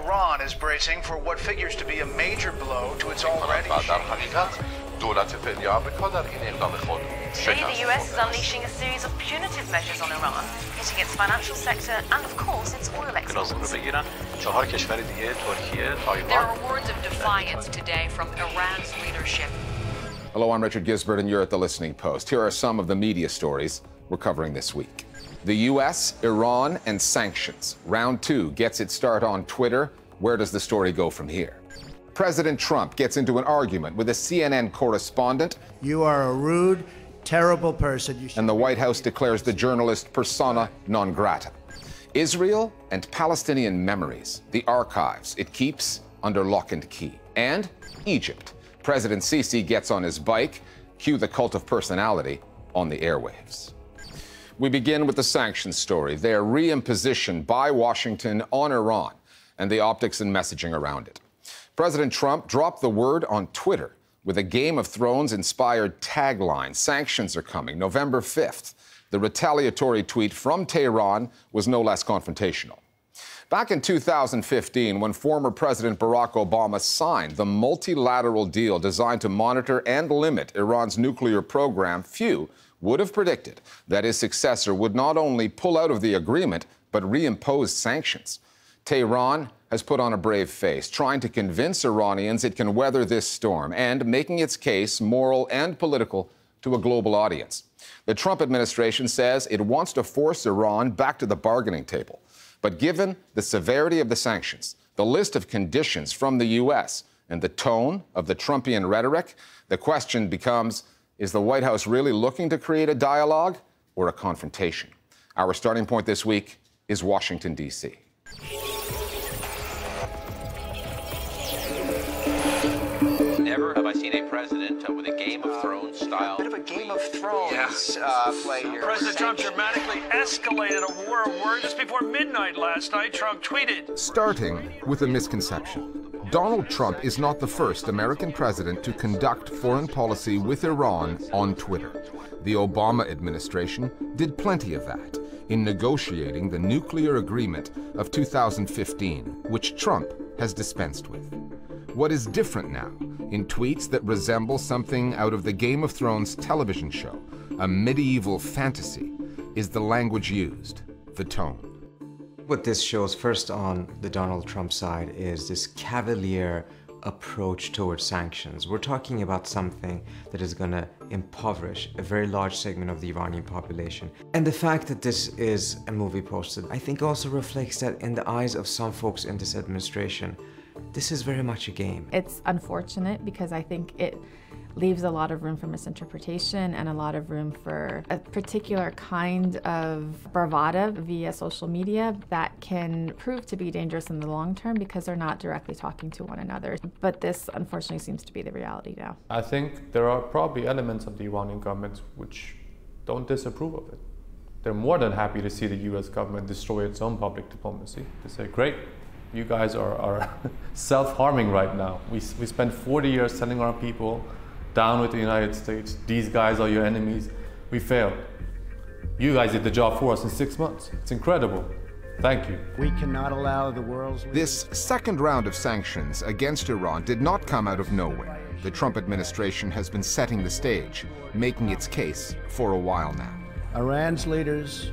Iran is bracing for what figures to be a major blow to its already Today, the US is unleashing a series of punitive measures on Iran, hitting its financial sector and, of course, its oil exports. There are words of defiance today from Iran's leadership. Hello, I'm Richard Gisbert, and you're at The Listening Post. Here are some of the media stories we're covering this week. The U.S., Iran, and sanctions. Round 2 gets its start on Twitter. Where does the story go from here? President Trump gets into an argument with a CNN correspondent. You are a rude, terrible person. And the White House declares the journalist persona non grata. Israel and Palestinian memories, the archives it keeps under lock and key. And Egypt. President Sisi gets on his bike. Cue the cult of personality on the airwaves. We begin with the sanctions story. Their reimposition by Washington on Iran and the optics and messaging around it. President Trump dropped the word on Twitter with a Game of Thrones-inspired tagline. Sanctions are coming, November 5th. The retaliatory tweet from Tehran was no less confrontational. Back in 2015, when former President Barack Obama signed the multilateral deal designed to monitor and limit Iran's nuclear program, few would have predicted that his successor would not only pull out of the agreement, but reimpose sanctions. Tehran has put on a brave face, trying to convince Iranians it can weather this storm and making its case, moral and political, to a global audience. The Trump administration says it wants to force Iran back to the bargaining table. But given the severity of the sanctions, the list of conditions from the U.S., and the tone of the Trumpian rhetoric, the question becomes, is the White House really looking to create a dialogue or a confrontation? Our starting point this week is Washington, D.C. Never have I seen a president with a Game of Thrones style. Bit of a Game of Thrones play here. President Trump dramatically escalated a war of words just before midnight last night. Trump tweeted. Starting with a misconception. Donald Trump is not the first American president to conduct foreign policy with Iran on Twitter. The Obama administration did plenty of that in negotiating the nuclear agreement of 2015, which Trump has dispensed with. What is different now, in tweets that resemble something out of the Game of Thrones television show, a medieval fantasy, is the language used, the tone. What this shows first on the Donald Trump side is this cavalier approach towards sanctions. We're talking about something that is going to impoverish a very large segment of the Iranian population. And the fact that this is a movie poster, I think also reflects that in the eyes of some folks in this administration, this is very much a game. It's unfortunate because I think it leaves a lot of room for misinterpretation and a lot of room for a particular kind of bravado via social media that can prove to be dangerous in the long term because they're not directly talking to one another. But this, unfortunately, seems to be the reality now. I think there are probably elements of the Iranian government which don't disapprove of it. They're more than happy to see the US government destroy its own public diplomacy. They say, great, you guys are self-harming right now. We spent 40 years telling our people, down with the United States, these guys are your enemies. We failed. You guys did the job for us in 6 months. It's incredible. Thank you. We cannot allow the world's... This second round of sanctions against Iran did not come out of nowhere. The Trump administration has been setting the stage, making its case for a while now. Iran's leaders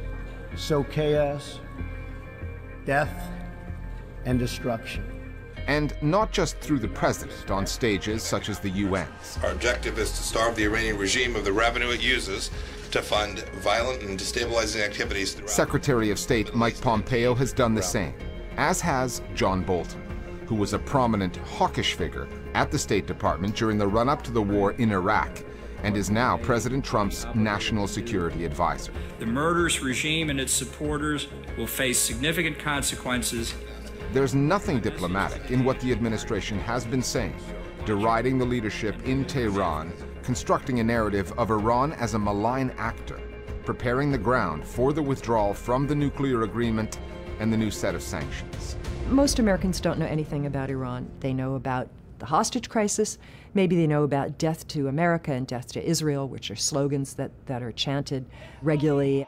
sow chaos, death, and destruction. And not just through the president on stages such as the UN's. Our objective is to starve the Iranian regime of the revenue it uses to fund violent and destabilizing activities. Secretary of State Mike Pompeo has done the same, as has John Bolton, who was a prominent hawkish figure at the State Department during the run-up to the war in Iraq and is now President Trump's national security advisor. The murderous regime and its supporters will face significant consequences. There's nothing diplomatic in what the administration has been saying, deriding the leadership in Tehran, constructing a narrative of Iran as a malign actor, preparing the ground for the withdrawal from the nuclear agreement and the new set of sanctions. Most Americans don't know anything about Iran. They know about the hostage crisis. Maybe they know about death to America and death to Israel, which are slogans that are chanted regularly.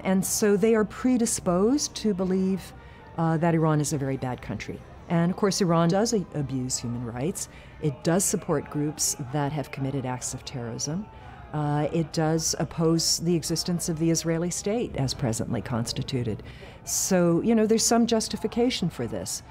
And so they are predisposed to believe that Iran is a very bad country. And of course, Iran does abuse human rights. It does support groups that have committed acts of terrorism. It does oppose the existence of the Israeli state as presently constituted. So, you know, there's some justification for this.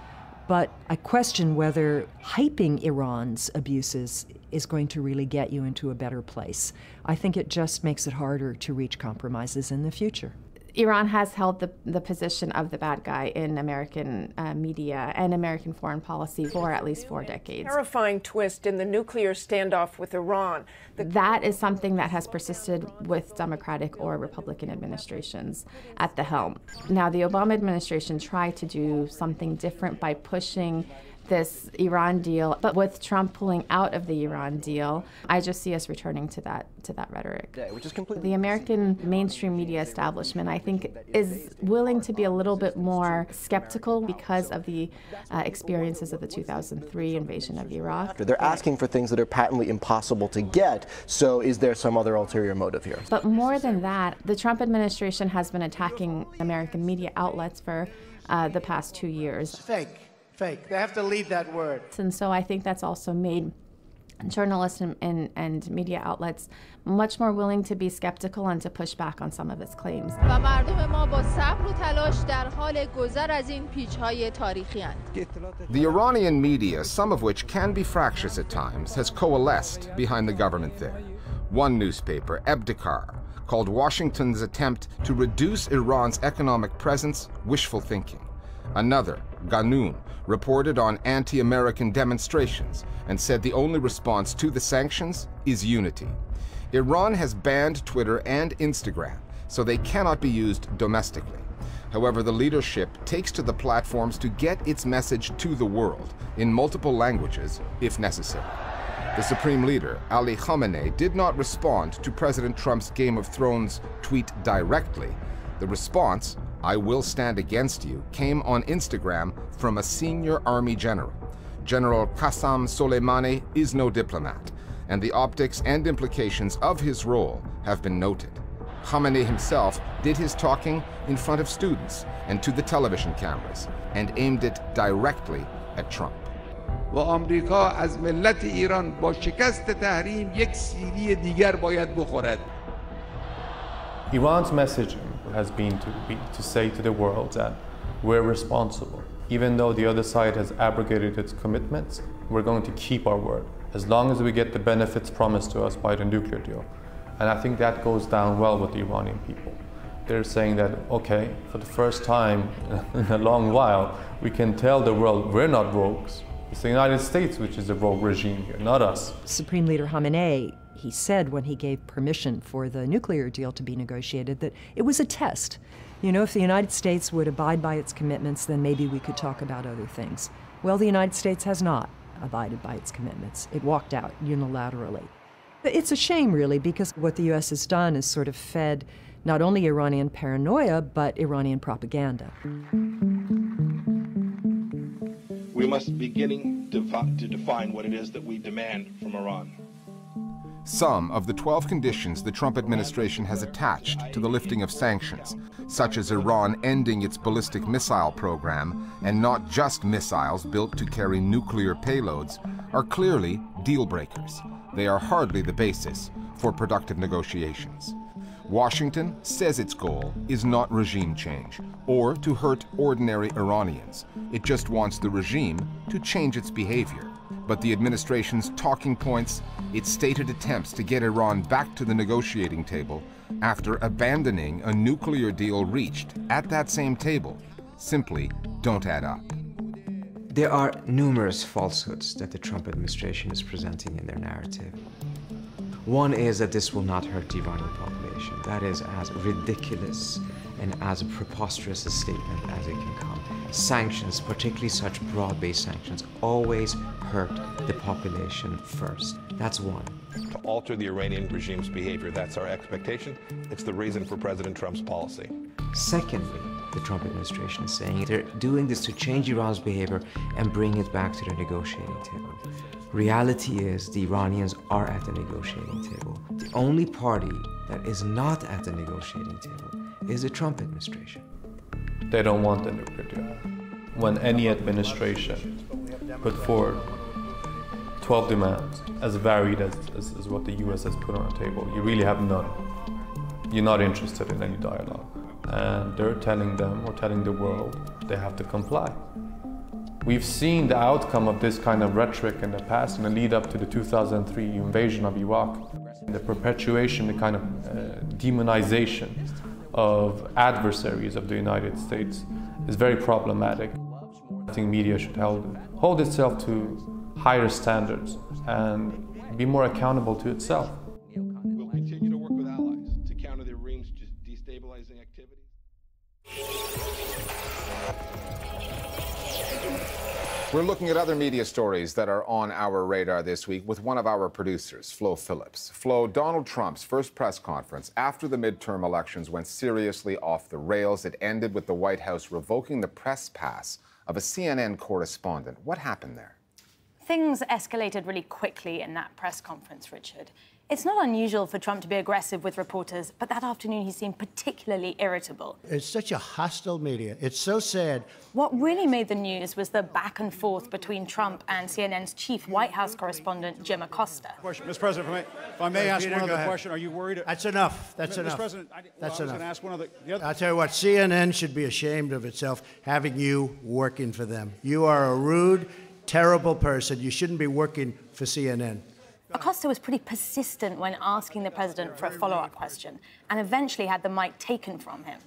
But I question whether hyping Iran's abuses is going to really get you into a better place. I think it just makes it harder to reach compromises in the future. Iran has held the position of the bad guy in American media and American foreign policy for at least 4 decades. Terrifying twist in the nuclear standoff with Iran. That is something that has persisted with Democratic or Republican administrations at the helm. Now, the Obama administration tried to do something different by pushing this Iran deal, but with Trump pulling out of the Iran deal, I just see us returning to that rhetoric. Which is completely the American mainstream media establishment, I think, is willing to be a little bit more skeptical because of the experiences of the 2003 invasion of Iraq. They're asking for things that are patently impossible to get, so is there some other ulterior motive here? But more than that, the Trump administration has been attacking American media outlets for the past 2 years. Fake. They have to leave that word. And so I think that's also made journalists and media outlets much more willing to be skeptical and to push back on some of its claims. The Iranian media, some of which can be fractious at times, has coalesced behind the government there. One newspaper, Ebtekar, called Washington's attempt to reduce Iran's economic presence wishful thinking. Another, Ganoun, reported on anti-American demonstrations and said the only response to the sanctions is unity. Iran has banned Twitter and Instagram, so they cannot be used domestically. However, the leadership takes to the platforms to get its message to the world in multiple languages, if necessary. The supreme leader, Ali Khamenei, did not respond to President Trump's Game of Thrones tweet directly. The response, "I will stand against you," came on Instagram from a senior army general. General Qasem Soleimani is no diplomat, and the optics and implications of his role have been noted. Khamenei himself did his talking in front of students and to the television cameras, and aimed it directly at Trump. و آمریکا از ملت ایران با شکست تحریم یک سیلی دیگر باید بخورد. Iran's messaging has been to say to the world that we're responsible. Even though the other side has abrogated its commitments, we're going to keep our word as long as we get the benefits promised to us by the nuclear deal. And I think that goes down well with the Iranian people. They're saying that, okay, for the first time in a long while, we can tell the world we're not rogues. It's the United States which is the rogue regime here, not us. Supreme Leader Khamenei, he said when he gave permission for the nuclear deal to be negotiated that it was a test. You know, if the United States would abide by its commitments, then maybe we could talk about other things. Well, the United States has not abided by its commitments. It walked out unilaterally. It's a shame, really, because what the U.S. has done is sort of fed not only Iranian paranoia, but Iranian propaganda. We must be beginning to define what it is that we demand from Iran. Some of the 12 conditions the Trump administration has attached to the lifting of sanctions, such as Iran ending its ballistic missile program, and not just missiles built to carry nuclear payloads, are clearly deal breakers. They are hardly the basis for productive negotiations. Washington says its goal is not regime change or to hurt ordinary Iranians. It just wants the regime to change its behavior. But the administration's talking points, its stated attempts to get Iran back to the negotiating table after abandoning a nuclear deal reached at that same table, simply don't add up. There are numerous falsehoods that the Trump administration is presenting in their narrative. One is that this will not hurt the Iranian population. That is as ridiculous and as preposterous a statement as it can come. Sanctions, particularly such broad-based sanctions, always hurt the population first. That's one. To alter the Iranian regime's behavior, that's our expectation. It's the reason for President Trump's policy. Secondly, the Trump administration is saying they're doing this to change Iran's behavior and bring it back to the negotiating table. Reality is the Iranians are at the negotiating table. The only party that is not at the negotiating table is the Trump administration. They don't want the nuclear deal. when any administration put forward 12 demands, as varied as what the US has put on the table, you really have none. You're not interested in any dialogue. And they're telling them, or telling the world, they have to comply. We've seen the outcome of this kind of rhetoric in the past in the lead up to the 2003 invasion of Iraq. The perpetuation, the kind of demonization of adversaries of the United States is very problematic. I think media should hold itself to higher standards and be more accountable to itself. We'll continue to work with allies to counter the Iran's destabilizing activities. We're looking at other media stories that are on our radar this week with one of our producers, Flo Phillips. Flo, Donald Trump's first press conference after the midterm elections went seriously off the rails. It ended with the White House revoking the press pass of a CNN correspondent. What happened there? Things escalated really quickly in that press conference, Richard. It's not unusual for Trump to be aggressive with reporters, but that afternoon he seemed particularly irritable. It's such a hostile media. It's so sad. What really made the news was the back and forth between Trump and CNN's chief White House correspondent, Jim Acosta. Mr. President, if I may ask one other question, are you worried? That's enough. That's enough. Mr. President, that's enough. enough. Ask one other, I'll tell you what, CNN should be ashamed of itself having you working for them. You are a rude, terrible person. You shouldn't be working for CNN. Acosta was pretty persistent when asking the president for a follow-up question and eventually had the mic taken from him.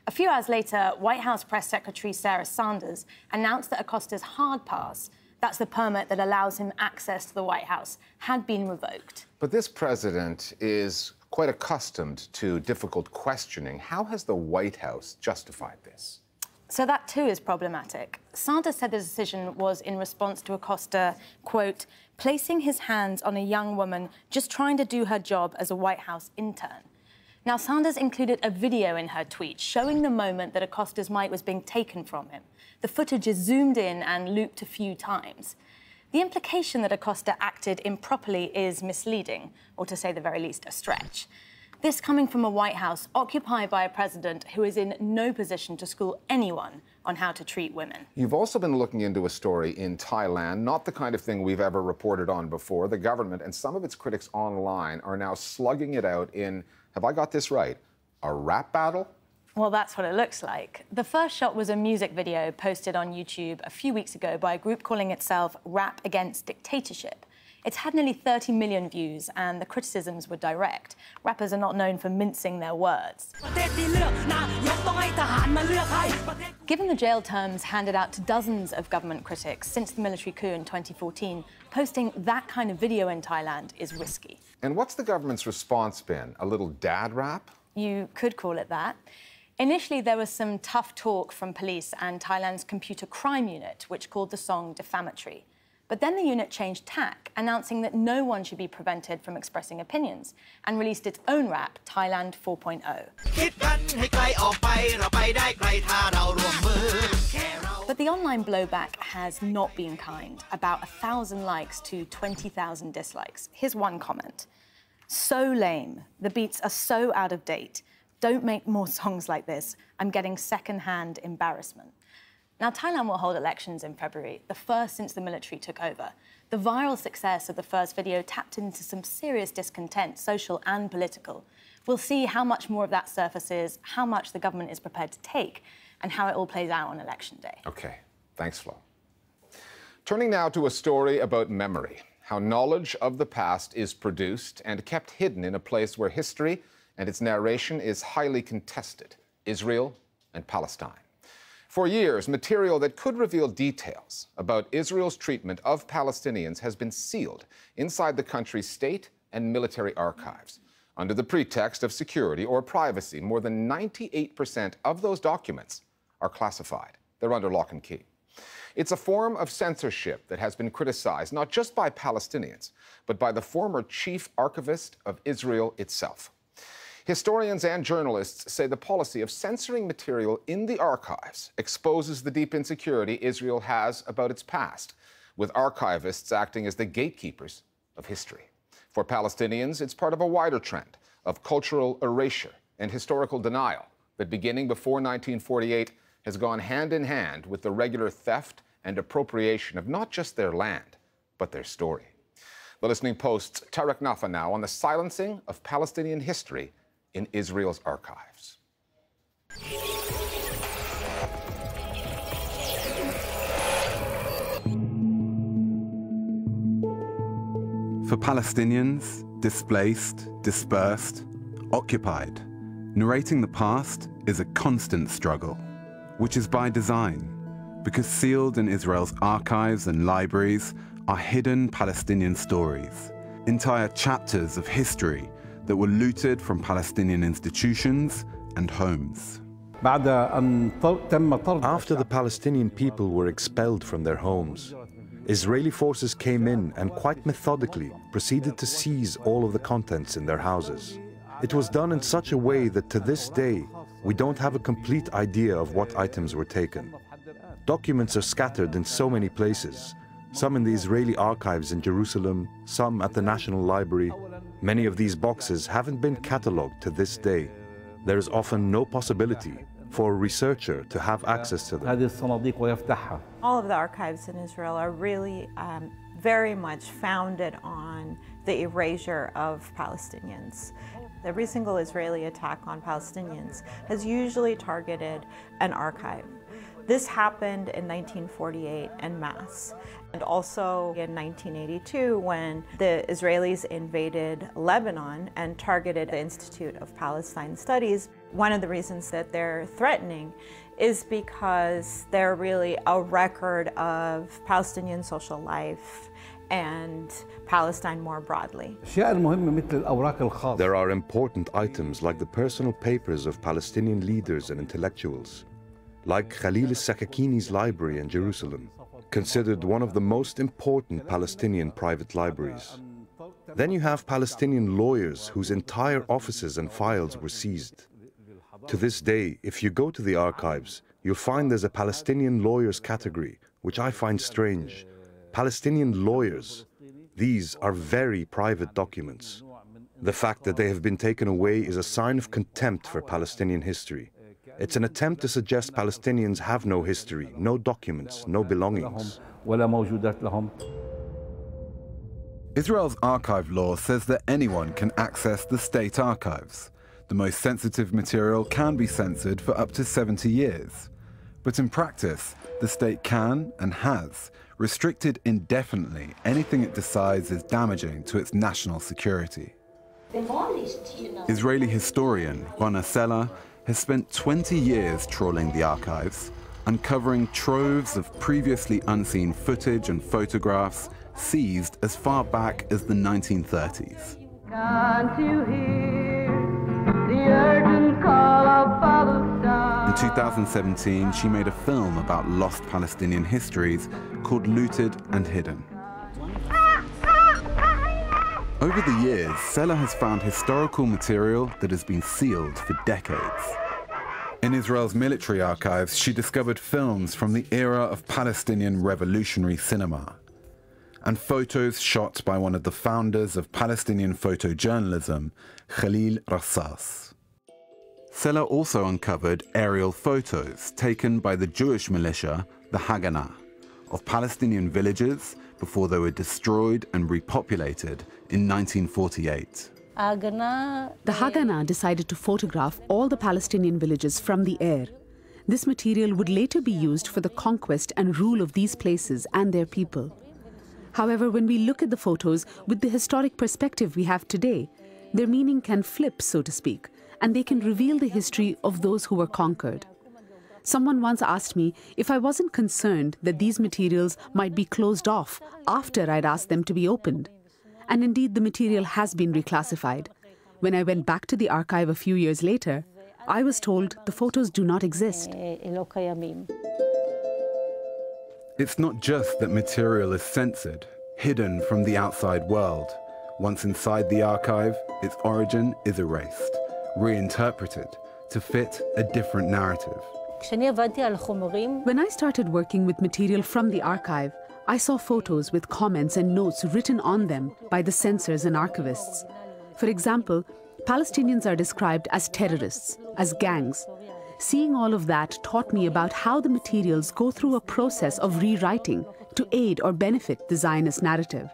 A few hours later, White House Press Secretary Sarah Sanders announced that Acosta's hard pass, that's the permit that allows him access to the White House, had been revoked. But this president is quite accustomed to difficult questioning. How has the White House justified this? So that, too, is problematic. Sanders said the decision was in response to Acosta, quote, placing his hands on a young woman just trying to do her job as a White House intern. Now, Sanders included a video in her tweet showing the moment that Acosta's mic was being taken from him. The footage is zoomed in and looped a few times. The implication that Acosta acted improperly is misleading, or to say the very least, a stretch. This coming from a White House occupied by a president who is in no position to school anyone on how to treat women. You've also been looking into a story in Thailand, not the kind of thing we've ever reported on before. The government and some of its critics online are now slugging it out in, have I got this right, a rap battle? Well, that's what it looks like. The first shot was a music video posted on YouTube a few weeks ago by a group calling itself Rap Against Dictatorship. It's had nearly 30 million views, and the criticisms were direct. Rappers are not known for mincing their words. Given the jail terms handed out to dozens of government critics since the military coup in 2014, posting that kind of video in Thailand is risky. And what's the government's response been? A little dad rap? You could call it that. Initially, there was some tough talk from police and Thailand's computer crime unit, which called the song defamatory. But then the unit changed tack, announcing that no one should be prevented from expressing opinions, and released its own rap, Thailand 4.0. But the online blowback has not been kind. About 1,000 likes to 20,000 dislikes. Here's one comment. So lame. The beats are so out of date. Don't make more songs like this. I'm getting second-hand embarrassment. Now, Thailand will hold elections in February, the first since the military took over. The viral success of the first video tapped into some serious discontent, social and political. We'll see how much more of that surfaces, how much the government is prepared to take, and how it all plays out on election day. Okay, thanks, Flo. Turning now to a story about memory, how knowledge of the past is produced and kept hidden in a place where history and its narration is highly contested, Israel and Palestine. For years, material that could reveal details about Israel's treatment of Palestinians has been sealed inside the country's state and military archives. Under the pretext of security or privacy, more than 98% of those documents are classified. They're under lock and key. It's a form of censorship that has been criticized not just by Palestinians, but by the former chief archivist of Israel itself. Historians and journalists say the policy of censoring material in the archives exposes the deep insecurity Israel has about its past, with archivists acting as the gatekeepers of history. For Palestinians, it's part of a wider trend of cultural erasure and historical denial that, beginning before 1948, has gone hand in hand with the regular theft and appropriation of not just their land, but their story. The Listening Post's Tarek Nafa now on the silencing of Palestinian history in Israel's archives. For Palestinians, displaced, dispersed, occupied, narrating the past is a constant struggle, which is by design, because sealed in Israel's archives and libraries are hidden Palestinian stories, entire chapters of history that were looted from Palestinian institutions and homes. After the Palestinian people were expelled from their homes, Israeli forces came in and quite methodically proceeded to seize all of the contents in their houses. It was done in such a way that to this day, we don't have a complete idea of what items were taken. Documents are scattered in so many places, some in the Israeli archives in Jerusalem, some at the National Library. Many of these boxes haven't been catalogued to this day. There is often no possibility for a researcher to have access to them. All of the archives in Israel are really very much founded on the erasure of Palestinians. Every single Israeli attack on Palestinians has usually targeted an archive. This happened in 1948 en masse, and also in 1982 when the Israelis invaded Lebanon and targeted the Institute of Palestine Studies. One of the reasons that they're threatening is because they're really a record of Palestinian social life and Palestine more broadly. There are important items like the personal papers of Palestinian leaders and intellectuals, like Khalil al-Sakakini's library in Jerusalem, considered one of the most important Palestinian private libraries. Then you have Palestinian lawyers whose entire offices and files were seized. To this day, if you go to the archives, you'll find there's a Palestinian lawyers category, which I find strange. Palestinian lawyers, these are very private documents. The fact that they have been taken away is a sign of contempt for Palestinian history. It's an attempt to suggest Palestinians have no history, no documents, no belongings. Israel's archive law says that anyone can access the state archives. The most sensitive material can be censored for up to 70 years. But in practice, the state can and has restricted indefinitely anything it decides is damaging to its national security. Israeli historian Rana Sela has spent 20 years trawling the archives, uncovering troves of previously unseen footage and photographs seized as far back as the 1930s. In 2017, she made a film about lost Palestinian histories called Looted and Hidden. Over the years, Sela has found historical material that has been sealed for decades. In Israel's military archives, she discovered films from the era of Palestinian revolutionary cinema and photos shot by one of the founders of Palestinian photojournalism, Khalil Rassas. Sela also uncovered aerial photos taken by the Jewish militia, the Haganah, of Palestinian villages before they were destroyed and repopulated in 1948. The Haganah decided to photograph all the Palestinian villages from the air. This material would later be used for the conquest and rule of these places and their people. However, when we look at the photos with the historic perspective we have today, their meaning can flip, so to speak, and they can reveal the history of those who were conquered. Someone once asked me if I wasn't concerned that these materials might be closed off after I'd asked them to be opened. And indeed, the material has been reclassified. When I went back to the archive a few years later, I was told the photos do not exist. It's not just that material is censored, hidden from the outside world. Once inside the archive, its origin is erased, reinterpreted to fit a different narrative. When I started working with material from the archive, I saw photos with comments and notes written on them by the censors and archivists. For example, Palestinians are described as terrorists, as gangs. Seeing all of that taught me about how the materials go through a process of rewriting to aid or benefit the Zionist narrative.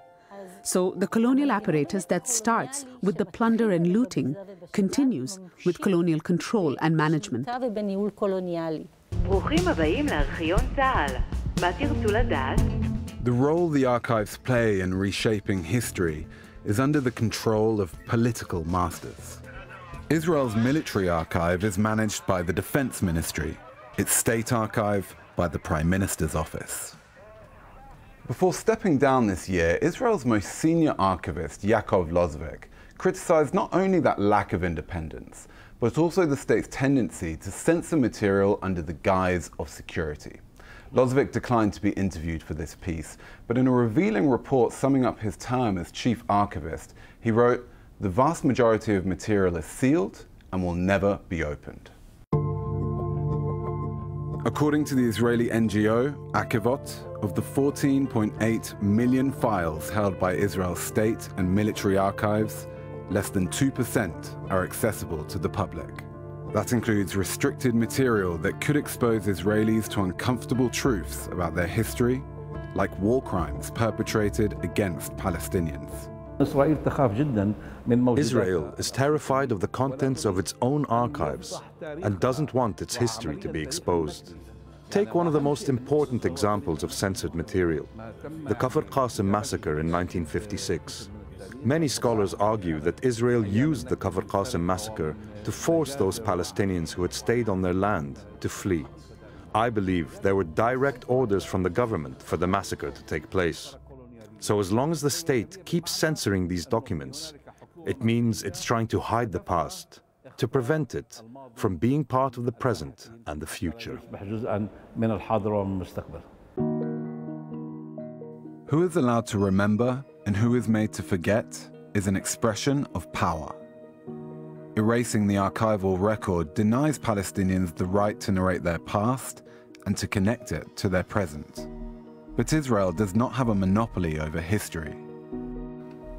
So the colonial apparatus that starts with the plunder and looting continues with colonial control and management. The role the archives play in reshaping history is under the control of political masters. Israel's military archive is managed by the Defense Ministry, its state archive by the Prime Minister's office. Before stepping down this year, Israel's most senior archivist, Yaakov Lozvik, criticized not only that lack of independence, but also the state's tendency to censor material under the guise of security. Lozvik declined to be interviewed for this piece, but in a revealing report summing up his term as chief archivist, he wrote, "The vast majority of material is sealed and will never be opened." According to the Israeli NGO, Akivot, of the 14.8 million files held by Israel's state and military archives, less than 2% are accessible to the public. That includes restricted material that could expose Israelis to uncomfortable truths about their history, like war crimes perpetrated against Palestinians. Israel is terrified of the contents of its own archives and doesn't want its history to be exposed. Take one of the most important examples of censored material, the Kafr Qasim massacre in 1956. Many scholars argue that Israel used the Kafr Qasim massacre to force those Palestinians who had stayed on their land to flee. I believe there were direct orders from the government for the massacre to take place. So as long as the state keeps censoring these documents, it means it's trying to hide the past, to prevent it from being part of the present and the future. Who is allowed to remember and who is made to forget is an expression of power. Erasing the archival record denies Palestinians the right to narrate their past and to connect it to their present. But Israel does not have a monopoly over history.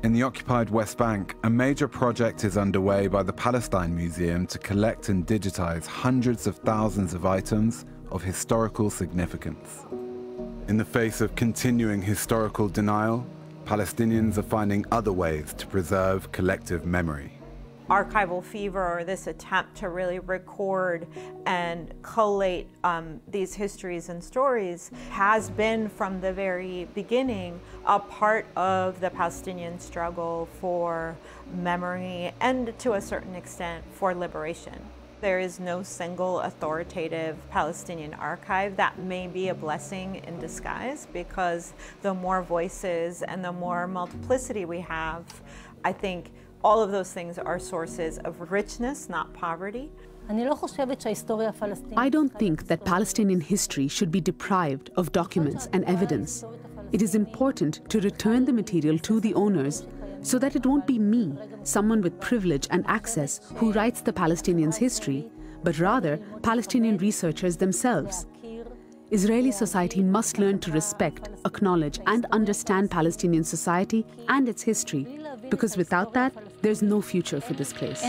In the occupied West Bank, a major project is underway by the Palestine Museum to collect and digitize hundreds of thousands of items of historical significance. In the face of continuing historical denial, Palestinians are finding other ways to preserve collective memory. Archival fever, or this attempt to really record and collate these histories and stories, has been from the very beginning a part of the Palestinian struggle for memory and, to a certain extent, for liberation. There is no single authoritative Palestinian archive. That may be a blessing in disguise, because the more voices and the more multiplicity we have, I think all of those things are sources of richness, not poverty. I don't think that Palestinian history should be deprived of documents and evidence. It is important to return the material to the owners so that it won't be me, someone with privilege and access, who writes the Palestinians' history, but rather Palestinian researchers themselves. Israeli society must learn to respect, acknowledge, and understand Palestinian society and its history, because without that, there's no future for this place.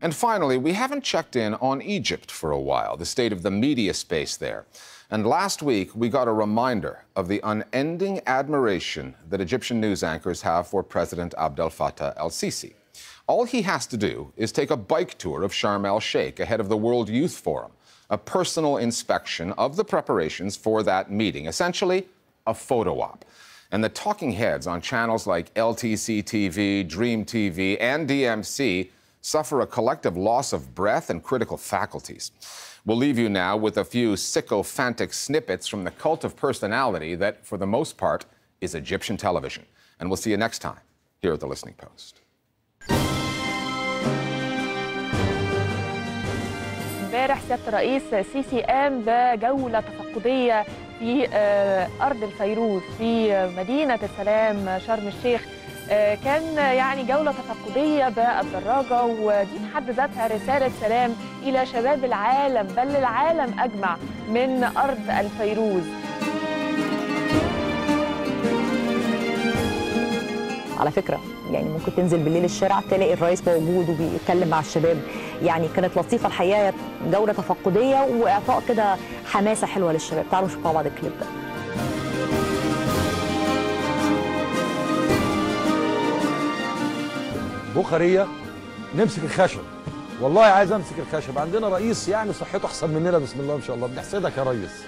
And finally, we haven't checked in on Egypt for a while, the state of the media space there. And last week, we got a reminder of the unending admiration that Egyptian news anchors have for President Abdel Fattah el-Sisi. All he has to do is take a bike tour of Sharm el-Sheikh ahead of the World Youth Forum, a personal inspection of the preparations for that meeting, essentially a photo op. And the talking heads on channels like LTC TV, Dream TV, and DMC suffer a collective loss of breath and critical faculties. We'll leave you now with a few sycophantic snippets from the cult of personality that, for the most part, is Egyptian television. And we'll see you next time here at The Listening Post. امبارح سيادة الرئيس السيسي قام بجولة تفقدية في أرض الفيروز في مدينة السلام شرم الشيخ. كان يعني جولة تفقدية بالدراجة، ودي في حد ذاتها رسالة سلام إلى شباب العالم، بل العالم أجمع، من أرض الفيروز. على فكره، يعني ممكن تنزل بالليل الشارع تلاقي الرئيس موجود وبيتكلم مع الشباب. يعني كانت لطيفه الحقيقه، جوله تفقديه واعطاء كده حماسه حلوه للشباب. تعالوا نشوف مع بعض الكليب ده. بخاريه نمسك الخشب، والله عايز امسك الخشب. عندنا رئيس يعني صحته احسن مننا، بسم الله ما شاء الله، بنحسدك يا ريس.